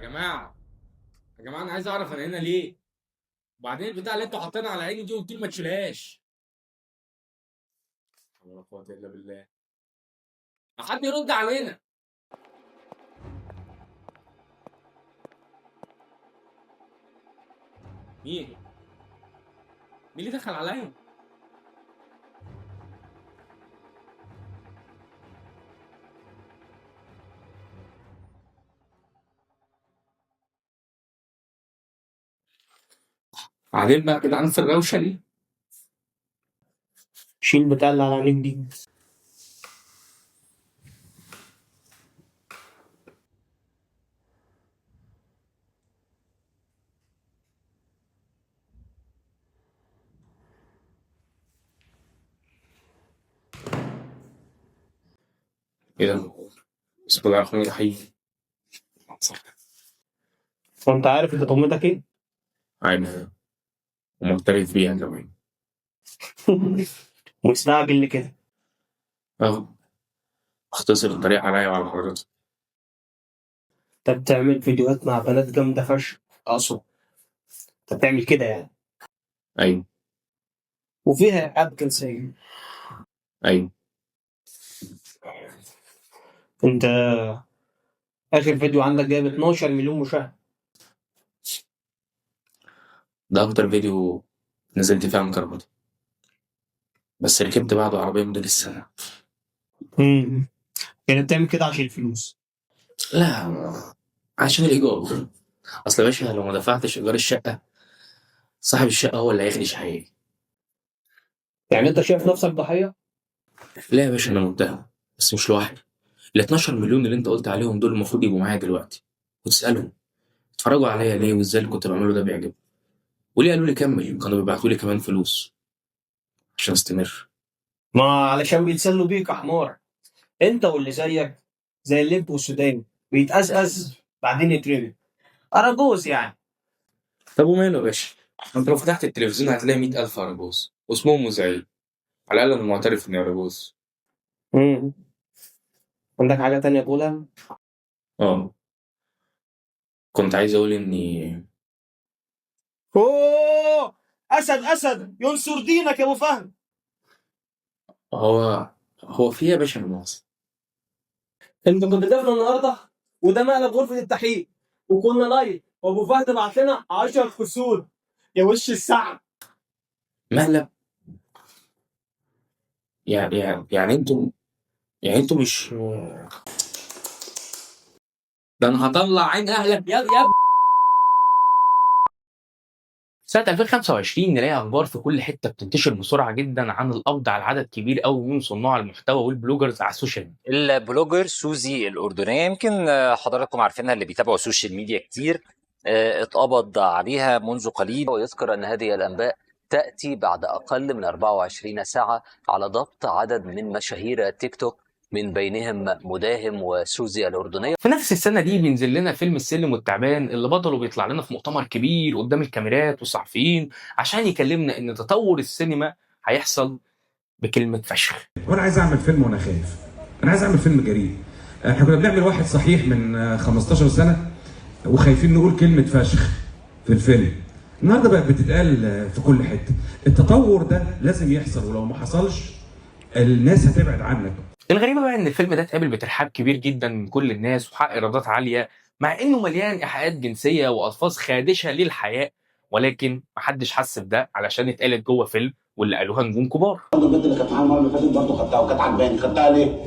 جماعه يا جماعه، انا عايز اعرف انا هنا ليه. وبعدين البتاع اللي انتوا حاطينها على عيني دي قلت لي ما تشيلهاش. ولا قوه الا بالله. ما حد يرد علينا. مين اللي دخل عليا؟ بعدين بقى كده في الروشه دي. شيل بتاع اللي على عينيك دي. ايه ده؟ بسم الله الرحمن الرحيم. وانت عارف انت طمتك ايه؟ عارف ومعترف بيها كمان. مستعجل لي كده. اهو اختصر الطريق عليا وعلى حضرتك. انت بتعمل فيديوهات مع بنات جامده فشخ اقصد. انت بتعمل كده يعني. ايوه وفيها العاب جنسيه. ايوه. انت اخر فيديو عندك جايب 12 مليون مشاهده. ده اكتر فيديو نزلت فيه عن كرامتي، بس ركبت بعده عربيه موديل السنه. يعني بتعمل كده عشان الفلوس؟ لا، عشان الايجار. اصل يا باشا لو ما دفعتش ايجار الشقه، صاحب الشقه هو اللي هيخدش حقيقي. يعني انت شايف نفسك ضحيه؟ لا يا باشا، انا متهم بس مش لوحدي. ال 12 مليون اللي انت قلت عليهم دول المفروض يبقوا معايا دلوقتي، وتسالهم اتفرجوا عليا ليه وازاي اللي كنت بعمله ده بيعجبهم. وليه قالوا لي كمل، كانوا بيبعتوا لي كمان فلوس عشان استمر. ما علشان بيتسلوا بيك يا حمار. انت واللي زيك زي الليمب والسوداني بيتأزأز بعدين يترمي. اراجوز يعني. طب وماله يا باشا؟ انت لو فتحت التلفزيون هتلاقي 100,000 أرجوز واسمهم مذيعين. على الأقل أنا معترف إني أرجوز. امم عندك حاجه تانية تقولها؟ اه، كنت عايز أقول إني اوه، اسد اسد ينصر دينك يا ابو فهد. هو في إيه يا باشا المؤاخذة؟ انت كنت دافن النهارده وده مقلب غرفه التحقيق وكنا لايف وابو فهد بعت لنا 10 فصول يا وش السعد. مقلب؟ يعني انتوا مش. ده انا هطلع عين اهلك يا سنة 2025 نلاقي أخبار في كل حتة بتنتشر بسرعة جدا عن القبض على عدد كبير قوي من صناع المحتوى والبلوجرز على السوشيال ميديا. البلوجر سوزي الأردنية، يمكن حضراتكم عارفينها، اللي بيتابعوا السوشيال ميديا كتير. اتقبض عليها منذ قليل، ويذكر أن هذه الأنباء تأتي بعد أقل من 24 ساعة على ضبط عدد من مشاهير تيك توك، من بينهم مداهم وسوزي الأردنية. في نفس السنة دي بينزل لنا فيلم السلم والتعبان اللي بطله بيطلع لنا في مؤتمر كبير قدام الكاميرات والصحفيين عشان يكلمنا إن تطور السينما هيحصل بكلمة فشخ. وانا عايز اعمل فيلم وانا خايف. انا عايز اعمل فيلم جريء. احنا كنا بنعمل واحد صحيح من 15 سنه وخايفين نقول كلمه فشخ في الفيلم. النهارده بقت بتتقال في كل حته. التطور ده لازم يحصل، ولو ما حصلش الناس هتبعد عنك. الغريبة بقى إن الفيلم ده اتقابل بترحاب كبير جدا من كل الناس وحقق إيرادات عالية، مع إنه مليان إيحاءات جنسية وألفاظ خادشة للحياء، ولكن محدش حس بده علشان اتقالت جوه فيلم واللي قالوها نجوم كبار. البنت اللي كانت معاها المره اللي فاتت برضه خدتها وكانت عجباني. خدتها ليه؟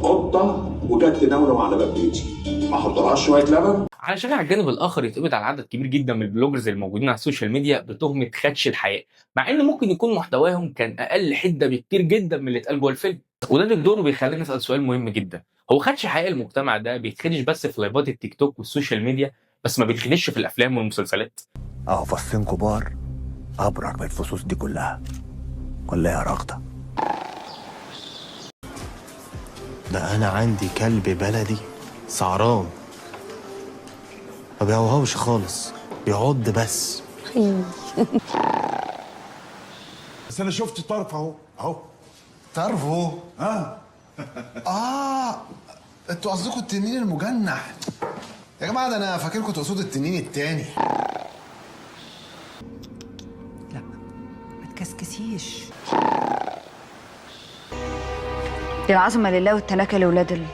قطه وجت تنونو على باب بيتي، ما احطلهاش شويه لبن؟ علشان على الجانب الآخر يتقبض على عدد كبير جدا من البلوجرز الموجودين على السوشيال ميديا بتهمة خدش الحياء، مع إن ممكن يكون محتواهم كان أقل حدة بكتير جدا من اللي اتقال جوه الفيلم. وده دور بيخلينا نسأل سؤال مهم جدا: هو خدش حقيقة المجتمع ده بيتخدش بس في لايفات التيك توك والسوشيال ميديا، بس ما بيتخدش في الأفلام والمسلسلات؟ اهو فصين كبار ابرك من الفصوص دي كلها، ولا يا رغده؟ ده انا عندي كلب بلدي سعران، ما بيهوهوش خالص، بيعض بس. بس انا شفت طرف اهو. طرف اهو. اه انتوا قصدكم التنين المجنح. يا جماعه ده انا فاكركم تقصدوا التنين التاني. لا ما تكسكسيش. العظمة لله والتناكة لولاد اللي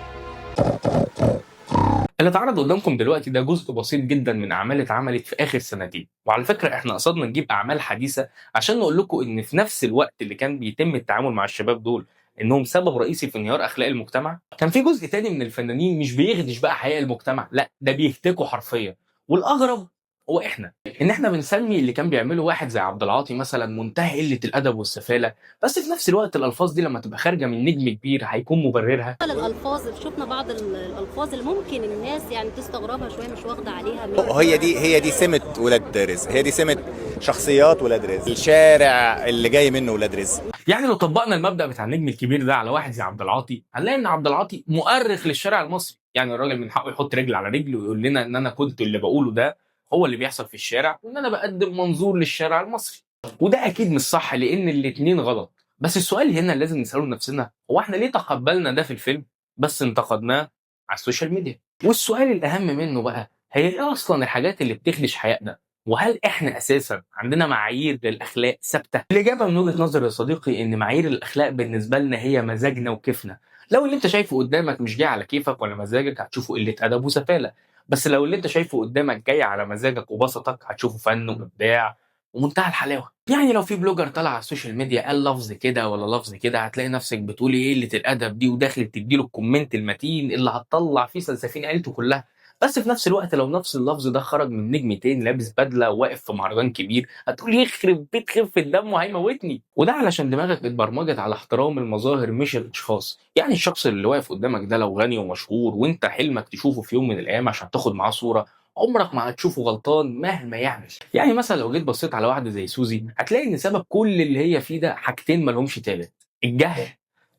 اتعرض قدامكم دلوقتي ده جزء بسيط جدا من اعمال اتعملت في اخر سنتين، وعلى فكره احنا قصدنا نجيب اعمال حديثه عشان نقول لكم ان في نفس الوقت اللي كان بيتم التعامل مع الشباب دول انهم سبب رئيسي في انهيار اخلاق المجتمع، كان في جزء تاني من الفنانين مش بيخدش بقى حقائق المجتمع، لا ده بيهتكوا حرفيا. والاغرب هو احنا بنسمي اللي كان بيعمله واحد زي عبد العاطي مثلا منتهى قله الادب والسفاله، بس في نفس الوقت الالفاظ دي لما تبقى خارجه من نجم كبير هيكون مبررها. الالفاظ شفنا بعض الالفاظ اللي ممكن الناس يعني تستغربها شويه، مش واخده عليها هي دي سمة ولاد رزق، هي دي سمة شخصيات ولاد رزق، الشارع اللي جاي منه ولاد رزق. يعني لو طبقنا المبدأ بتاع النجم الكبير ده على واحد زي عبد العاطي هنلاقي ان عبد العاطي مؤرخ للشارع المصري، يعني الراجل من حقه يحط رجل على رجل ويقول لنا ان انا كنت اللي بقوله ده هو اللي بيحصل في الشارع، وان انا بقدم منظور للشارع المصري. وده اكيد مش صح لان الاتنين غلط، بس السؤال هنا لازم نسأله لنفسنا، هو احنا ليه تقبلنا ده في الفيلم بس انتقدناه على السوشيال ميديا؟ والسؤال الاهم منه بقى، هي ايه اصلا الحاجات اللي بتخدش حياتنا؟ وهل احنا اساسا عندنا معايير للاخلاق ثابته؟ الاجابه من وجهه نظري يا صديقي ان معايير الاخلاق بالنسبه لنا هي مزاجنا وكيفنا. لو اللي انت شايفه قدامك مش جاي على كيفك ولا مزاجك هتشوفه قله ادب وسفاله، بس لو اللي انت شايفه قدامك جاي على مزاجك وبسطك هتشوفه فن وابداع ومنتهى الحلاوه. يعني لو في بلوجر طلع على السوشيال ميديا قال لفظ كده ولا لفظ كده هتلاقي نفسك بتقولي ايه قله الادب دي، وداخل تديله الكومنت المتين اللي هتطلع فيه سلسفين عيلته كلها. بس في نفس الوقت لو نفس اللفظ ده خرج من نجمتين لابس بدله وواقف في مهرجان كبير هتقول يخرب بيت خفه الدم وهيموتني. وده علشان دماغك اتبرمجت على احترام المظاهر مش الاشخاص. يعني الشخص اللي واقف قدامك ده لو غني ومشهور وانت حلمك تشوفه في يوم من الايام عشان تاخد معاه صوره، عمرك ما هتشوفه غلطان مهما يعمل. يعني مثلا لو جيت بصيت على واحده زي سوزي هتلاقي ان سبب كل اللي هي فيه ده حاجتين مالهمش تالت، الجهل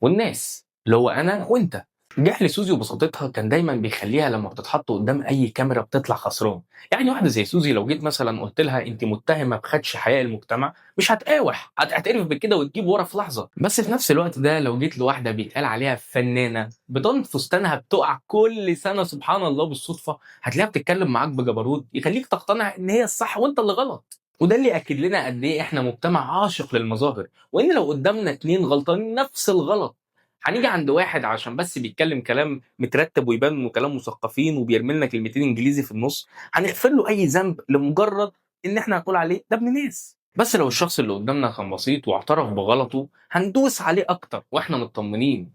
والناس اللي هو انا وانت. جهل سوزي وبساطتها كان دايما بيخليها لما بتتحط قدام اي كاميرا بتطلع خسران. يعني واحده زي سوزي لو جيت مثلا قلت لها انت متهمه بخدش حياء المجتمع مش هتقاوح، هتعترف بكده وتجيب ورا في لحظه. بس في نفس الوقت ده لو جيت لواحده بيتقال عليها فنانه بطنط فستانها بتقع كل سنه سبحان الله بالصدفه، هتلاقيها بتتكلم معاك بجبروت يخليك تقتنع ان هي الصح وانت اللي غلط. وده اللي اكد لنا قد ايه احنا مجتمع عاشق للمظاهر، وان لو قدامنا اتنين غلطانين نفس الغلط هنيجي عند واحد عشان بس بيتكلم كلام مترتب ويبان انه كلام مثقفين وبيرمي لنا كلمتين انجليزي في النص هنغفر له اي ذنب لمجرد ان احنا هنقول عليه ده ابن ناس. بس لو الشخص اللي قدامنا كان بسيط واعترف بغلطه هندوس عليه اكتر واحنا مطمنين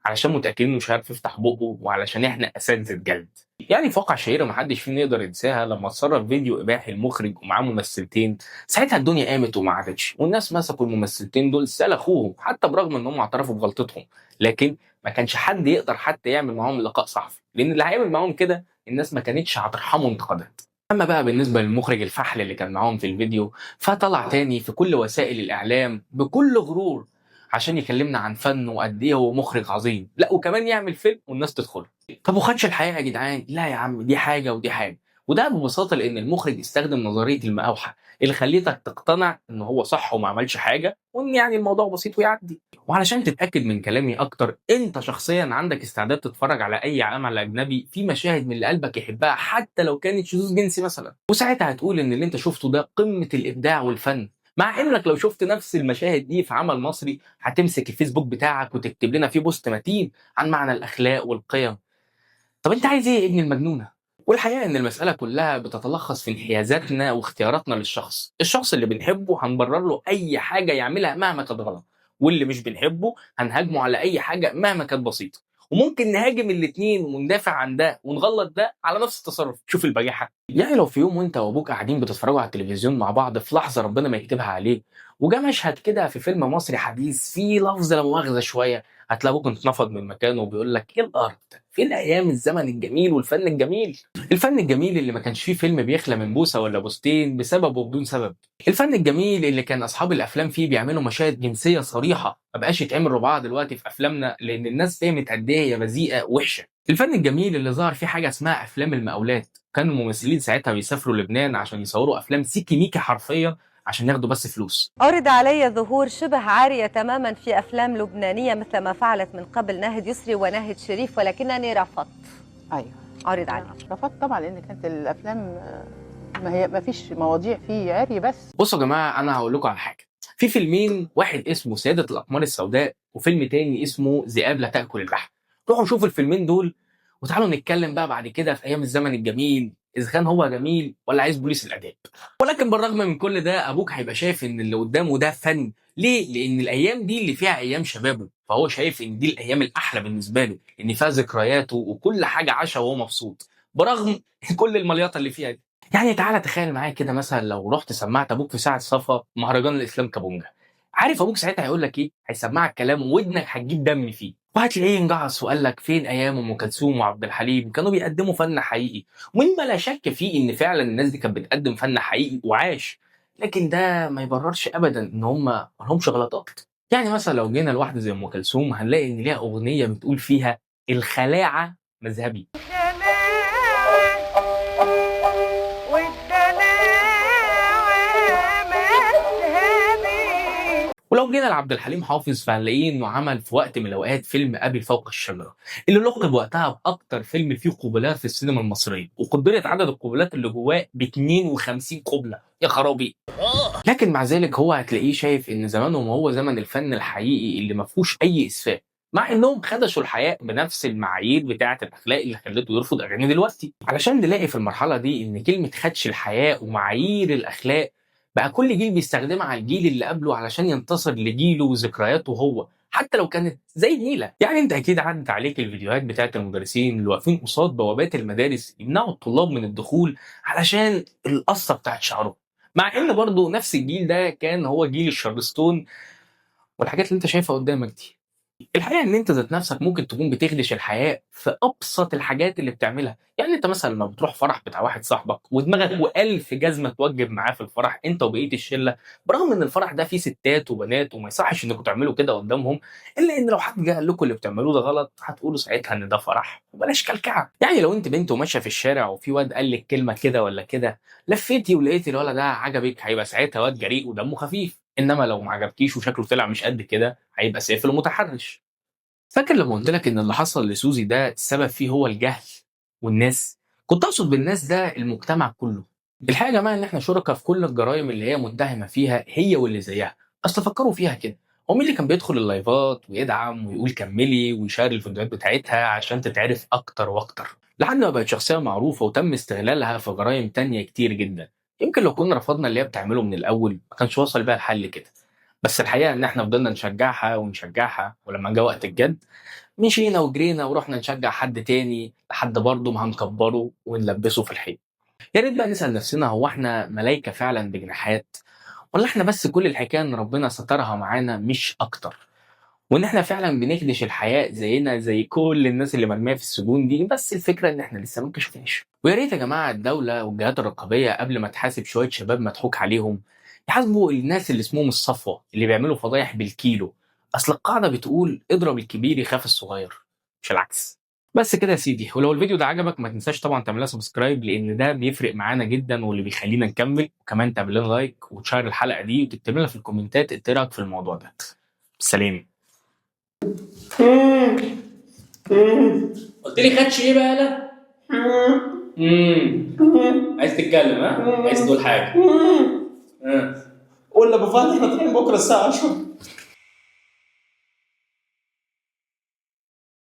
علشان متاكدين انه مش عارف يفتح بقه وعلشان احنا اساتذه جلد. يعني في واقعة شهيرة محدش فينا يقدر ينساها لما اتسرب فيديو اباحي المخرج ومعاه ممثلتين، ساعتها الدنيا قامت وما عادتش، والناس مسكوا الممثلتين دول سلخوهم حتى برغم انهم اعترفوا بغلطتهم، لكن ما كانش حد يقدر حتى يعمل معاهم لقاء صحفي لان اللي هيعمل معاهم كده الناس ما كانتش هترحمه انتقادات. اما بقى بالنسبه للمخرج الفحل اللي كان معاهم في الفيديو فطلع تاني في كل وسائل الاعلام بكل غرور عشان يكلمنا عن فن وقد ايه هو مخرج عظيم، لا وكمان يعمل فيلم والناس تدخل. طب وخدش الحقيقه يا جدعان؟ لا يا عم دي حاجه ودي حاجه، وده ببساطه لان المخرج استخدم نظريه المقاوحه اللي خليتك تقتنع ان هو صح وما عملش حاجه وان يعني الموضوع بسيط ويعدي. وعلشان تتاكد من كلامي اكتر انت شخصيا عندك استعداد تتفرج على اي عمل اجنبي في مشاهد من اللي قلبك يحبها حتى لو كانت شذوذ جنسي مثلا، وساعتها هتقول ان اللي انت شفته ده قمه الابداع والفن، مع انك لو شفت نفس المشاهد دي في عمل مصري هتمسك الفيسبوك بتاعك وتكتب لنا فيه بوست متين عن معنى الاخلاق والقيم. طب انت عايز ايه يا ابن المجنونه؟ والحقيقه ان المساله كلها بتتلخص في انحيازاتنا واختياراتنا للشخص. الشخص اللي بنحبه هنبرر له اي حاجه يعملها مهما كانت غلط، واللي مش بنحبه هنهاجمه على اي حاجه مهما كانت بسيطه، وممكن نهاجم الاثنين وندافع عن ده ونغلط ده على نفس التصرف. شوف البجاحه. يعني لو في يوم وانت وابوك قاعدين بتتفرجوا على التلفزيون مع بعض في لحظه ربنا ما يكتبها عليه وجا مشهد كده في فيلم مصري حديث فيه لفظ لا مؤاخذه شويه، هتلاقي ابوك اتنفض من مكانه وبيقول لك ايه الارض فين ايام الزمن الجميل والفن الجميل، الفن الجميل اللي ما كانش فيه فيلم بيخلى من بوسه ولا بوستين بسبب وبدون سبب، الفن الجميل اللي كان اصحاب الافلام فيه بيعملوا مشاهد جنسيه صريحه ما بقاش يتعمل رباعه دلوقتي في افلامنا لان الناس فهمت قد ايه هي بذيئه وحشه، الفن الجميل اللي ظهر فيه حاجه اسمها افلام المقاولات، كانوا الممثلين ساعتها بيسافروا لبنان عشان يصوروا افلام سيكي ميكي حرفيا عشان ياخدوا بس فلوس. عرض علي ظهور شبه عارية تماما في أفلام لبنانية مثل ما فعلت من قبل ناهد يسري وناهد شريف ولكنني رفضت. ايوه عارض عليه؟ رفضت طبعا، لان كانت الافلام ما فيش مواضيع فيه عري بس. بصوا يا جماعه، انا هقول لكم على حاجه. في فيلمين، واحد اسمه سياده الاقمار السوداء وفيلم تاني اسمه ذئاب لا تاكل اللحم. روحوا شوفوا الفيلمين دول وتعالوا نتكلم بقى بعد كده في ايام الزمن الجميل اذا كان هو جميل ولا عايز بوليس الاداب. ولكن بالرغم من كل ده ابوك هيبقى شايف ان اللي قدامه ده فن. ليه؟ لان الايام دي اللي فيها ايام شبابه، فهو شايف ان دي الايام الاحلى بالنسبه له، ان فيها ذكرياته وكل حاجه عاشها وهو مبسوط برغم كل المليطه اللي فيها دي. يعني تعالى تخيل معايا كده مثلا لو رحت سمعت ابوك في ساعه صفا مهرجان الاسلام كابونجا. عارف ابوك ساعتها هيقول لك ايه؟ هيسمعك كلام ودنك هتجيب دم فيه، وهتلاقيه انجعص وقال لك فين ايام ام كلثوم وعبد الحليم كانوا بيقدموا فن حقيقي. ومما لا شك فيه ان فعلا الناس دي كانت بتقدم فن حقيقي وعاش، لكن ده ما يبررش ابدا ان هم ما لهمش غلطات. يعني مثلا لو جينا لواحده زي ام كلثوم هنلاقي ان ليها اغنيه بتقول فيها الخلاعه مذهبي. ولو جينا لعبد الحليم حافظ فهنلاقيه انه عمل في وقت من الاوقات فيلم ابي فوق الشجره، اللي لقب وقتها باكتر فيلم فيه قبلات في السينما المصريه، وقدرت عدد القبلات اللي جواه ب 52 قبله. يا خرابي! لكن مع ذلك هو هتلاقيه شايف ان زمانهم هو زمن الفن الحقيقي اللي ما فيهوش اي اسفاف، مع انهم خدشوا الحياه بنفس المعايير بتاعه الاخلاق اللي خلته يرفض اغاني دلوقتي. علشان نلاقي في المرحله دي ان كلمه خدش الحياه ومعايير الاخلاق بقى كل جيل بيستخدمها على الجيل اللي قبله علشان ينتصر لجيله وذكرياته هو، حتى لو كانت زي النيله. يعني انت اكيد عدت عليك الفيديوهات بتاعت المدرسين اللي واقفين قصاد بوابات المدارس يمنعوا الطلاب من الدخول علشان القصه بتاعت شعرهم، مع ان برضه نفس الجيل ده كان هو جيل الشارلستون والحاجات اللي انت شايفها قدامك دي. الحقيقه ان انت ذات نفسك ممكن تكون بتخدش الحياه في ابسط الحاجات اللي بتعملها. يعني انت مثلا لما بتروح فرح بتاع واحد صاحبك ودماغك والف جزمه توجب معاه في الفرح انت وبقيه الشله، برغم ان الفرح ده فيه ستات وبنات وما يصحش انكم تعملوا كده قدامهم، الا ان لو حد جه قال لكم اللي بتعملوه ده غلط هتقولوا ساعتها ان ده فرح وبلاش كلكعه. يعني لو انت بنت وماشيه في الشارع وفي واد قال لك كلمه كده ولا كده، لفيتي ولقيتي الولد ده عجبك، هيبقى ساعتها واد جريء ودمه خفيف. انما لو ما عجبكيش وشكله طلع مش قد كده هيبقى سافل ومتحرش. فاكر لما قلت لك ان اللي حصل لسوزي ده السبب فيه هو الجهل والناس؟ كنت اقصد بالناس ده المجتمع كله. الحقيقه يا جماعه ان احنا شركاء في كل الجرائم اللي هي متهمه فيها هي واللي زيها. اصل فكروا فيها كده، هو مين اللي كان بيدخل اللايفات ويدعم ويقول كملي ويشارك الفيديوهات بتاعتها عشان تتعرف اكتر واكتر، لحد ما بقت شخصيه معروفه وتم استغلالها في جرائم تانية كتير جدا. يمكن لو كنا رفضنا اللي هي بتعمله من الاول ما كانش وصل بيها الحل كده، بس الحقيقه ان احنا فضلنا نشجعها ونشجعها، ولما جه وقت الجد مشينا وجرينا ورحنا نشجع حد تاني لحد برضه ما هنكبره ونلبسه في الحيط. يا ريت بقى نسأل نفسنا، هو احنا ملايكة فعلا بجناحات، ولا احنا بس كل الحكاية ان ربنا سترها معانا مش اكتر، وان احنا فعلا بنخدش الحياة زينا زي كل الناس اللي مرمية في السجون دي، بس الفكرة ان احنا لسه ما كشفناش. ويا ريت يا جماعة الدولة والجهات الرقابية قبل ما تحاسب شوية شباب مضحوك عليهم يحاسبوا الناس اللي اسمهم الصفوة اللي بيعملوا فضايح بالكيلو. اصل القاعدة بتقول اضرب الكبير يخاف الصغير، مش العكس. بس كده يا سيدي، ولو الفيديو ده عجبك ما تنساش طبعا تعملها سبسكرايب لان ده بيفرق معانا جدا واللي بيخلينا نكمل، وكمان تعمل لنا لايك وتشير الحلقة دي وتكتب لنا في الكومنتات ايه رايك في الموضوع ده. سلام. قلت لي خدش ايه بقى؟ لا عايز تتكلم؟ ها عايز تقول حاجه؟ قول لابو فهد احنا طالعين بكره الساعه 10.